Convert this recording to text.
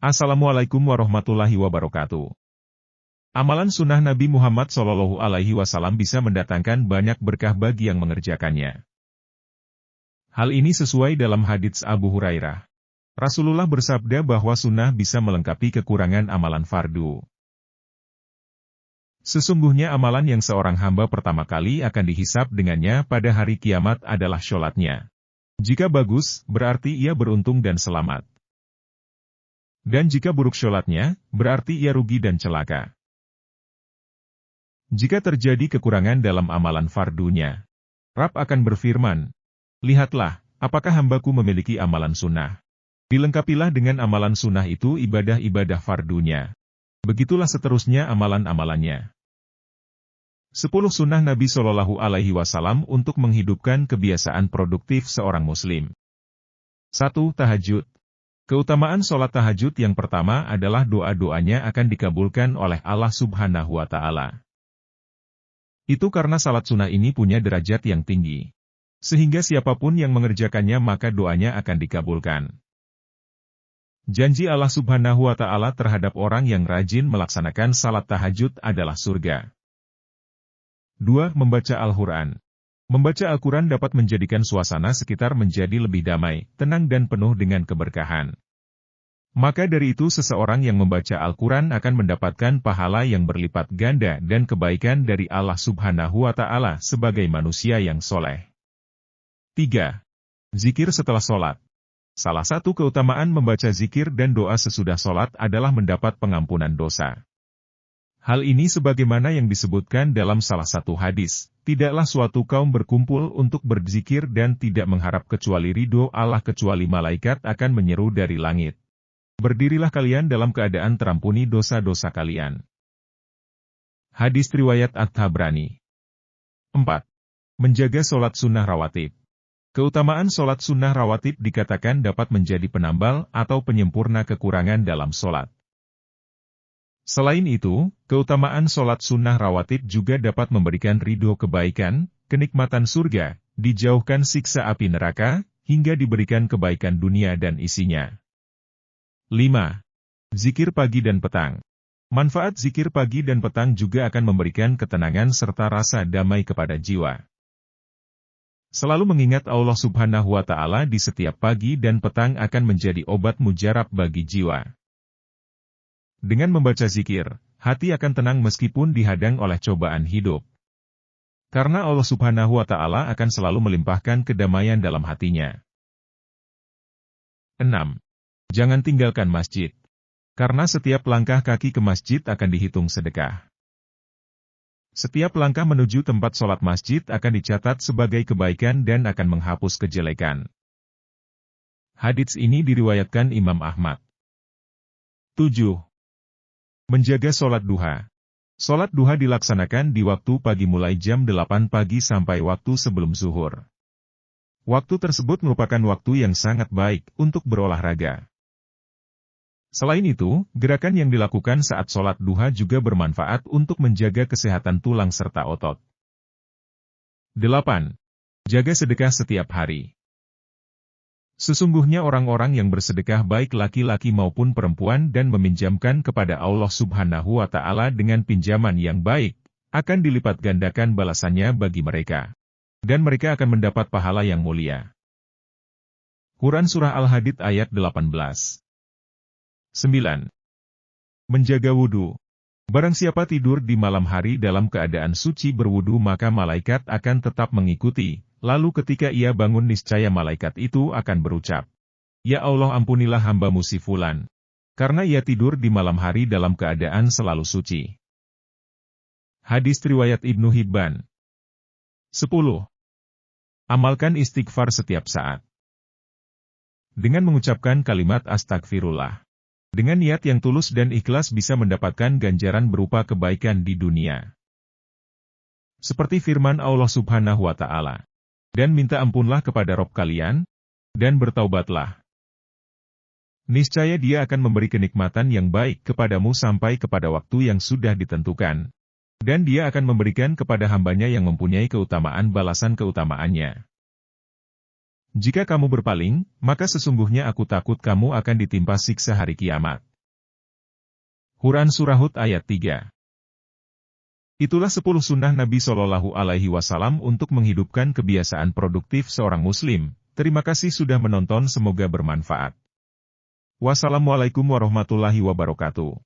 Assalamualaikum warahmatullahi wabarakatuh. Amalan sunnah Nabi Muhammad SAW bisa mendatangkan banyak berkah bagi yang mengerjakannya. Hal ini sesuai dalam hadits Abu Hurairah. Rasulullah bersabda bahwa sunnah bisa melengkapi kekurangan amalan fardu. Sesungguhnya amalan yang seorang hamba pertama kali akan dihisab dengannya pada hari kiamat adalah sholatnya. Jika bagus, berarti ia beruntung dan selamat. Dan jika buruk sholatnya, berarti ia rugi dan celaka. Jika terjadi kekurangan dalam amalan fardunya, Rabb akan berfirman, "Lihatlah, apakah hambaku memiliki amalan sunnah? Dilengkapilah dengan amalan sunnah itu ibadah-ibadah fardunya. Begitulah seterusnya amalan-amalannya." 10 sunnah Nabi SAW untuk menghidupkan kebiasaan produktif seorang muslim. 1. Tahajud. Keutamaan sholat tahajud yang pertama adalah doa-doanya akan dikabulkan oleh Allah Subhanahu wa Ta'ala. Itu karena salat sunnah ini punya derajat yang tinggi, sehingga siapapun yang mengerjakannya maka doanya akan dikabulkan. Janji Allah Subhanahu wa Ta'ala terhadap orang yang rajin melaksanakan salat tahajud adalah surga. 2. Membaca Al-Quran. Membaca Al-Quran dapat menjadikan suasana sekitar menjadi lebih damai, tenang dan penuh dengan keberkahan. Maka dari itu seseorang yang membaca Al-Quran akan mendapatkan pahala yang berlipat ganda dan kebaikan dari Allah Subhanahu wa Ta'ala sebagai manusia yang soleh. 3. Zikir setelah sholat. Salah satu keutamaan membaca zikir dan doa sesudah sholat adalah mendapat pengampunan dosa. Hal ini sebagaimana yang disebutkan dalam salah satu hadis, tidaklah suatu kaum berkumpul untuk berzikir dan tidak mengharap kecuali ridho Allah kecuali malaikat akan menyeru dari langit. Berdirilah kalian dalam keadaan terampuni dosa-dosa kalian. Hadis riwayat At-Tabrani. 4. Menjaga sholat sunnah rawatib. Keutamaan sholat sunnah rawatib dikatakan dapat menjadi penambal atau penyempurna kekurangan dalam sholat. Selain itu, keutamaan sholat sunnah rawatib juga dapat memberikan ridho kebaikan, kenikmatan surga, dijauhkan siksa api neraka, hingga diberikan kebaikan dunia dan isinya. 5. Zikir pagi dan petang. Manfaat zikir pagi dan petang juga akan memberikan ketenangan serta rasa damai kepada jiwa. Selalu mengingat Allah Subhanahu wa Ta'ala di setiap pagi dan petang akan menjadi obat mujarab bagi jiwa. Dengan membaca zikir, hati akan tenang meskipun dihadang oleh cobaan hidup. Karena Allah Subhanahu wa Ta'ala akan selalu melimpahkan kedamaian dalam hatinya. 6. Jangan tinggalkan masjid. Karena setiap langkah kaki ke masjid akan dihitung sedekah. Setiap langkah menuju tempat sholat masjid akan dicatat sebagai kebaikan dan akan menghapus kejelekan. Hadits ini diriwayatkan Imam Ahmad. 7. Menjaga sholat duha. Sholat duha dilaksanakan di waktu pagi mulai jam 8 pagi sampai waktu sebelum zuhur. Waktu tersebut merupakan waktu yang sangat baik untuk berolahraga. Selain itu, gerakan yang dilakukan saat sholat duha juga bermanfaat untuk menjaga kesehatan tulang serta otot. 8. Jaga sedekah setiap hari. Sesungguhnya orang-orang yang bersedekah baik laki-laki maupun perempuan dan meminjamkan kepada Allah Subhanahu wa Ta'ala dengan pinjaman yang baik, akan dilipat gandakan balasannya bagi mereka. Dan mereka akan mendapat pahala yang mulia. Quran Surah Al-Hadid ayat 18. 9. Menjaga wudhu. Barang siapa tidur di malam hari dalam keadaan suci berwudu maka malaikat akan tetap mengikuti, lalu ketika ia bangun niscaya malaikat itu akan berucap, "Ya Allah ampunilah hambamu si Fulan." Karena ia tidur di malam hari dalam keadaan selalu suci. Hadis riwayat Ibnu Hibban. 10. Amalkan istighfar setiap saat. Dengan mengucapkan kalimat astagfirullah. Dengan niat yang tulus dan ikhlas bisa mendapatkan ganjaran berupa kebaikan di dunia. Seperti firman Allah Subhanahu wa Ta'ala. Dan minta ampunlah kepada Rabb kalian, dan bertaubatlah. Niscaya Dia akan memberi kenikmatan yang baik kepadamu sampai kepada waktu yang sudah ditentukan. Dan Dia akan memberikan kepada hambanya yang mempunyai keutamaan balasan keutamaannya. Jika kamu berpaling, maka sesungguhnya aku takut kamu akan ditimpa siksa hari kiamat. Quran Surah Hud ayat 3. Itulah 10 sunnah Nabi Shallallahu Alaihi Wasallam untuk menghidupkan kebiasaan produktif seorang Muslim. Terima kasih sudah menonton, semoga bermanfaat. Wassalamualaikum warahmatullahi wabarakatuh.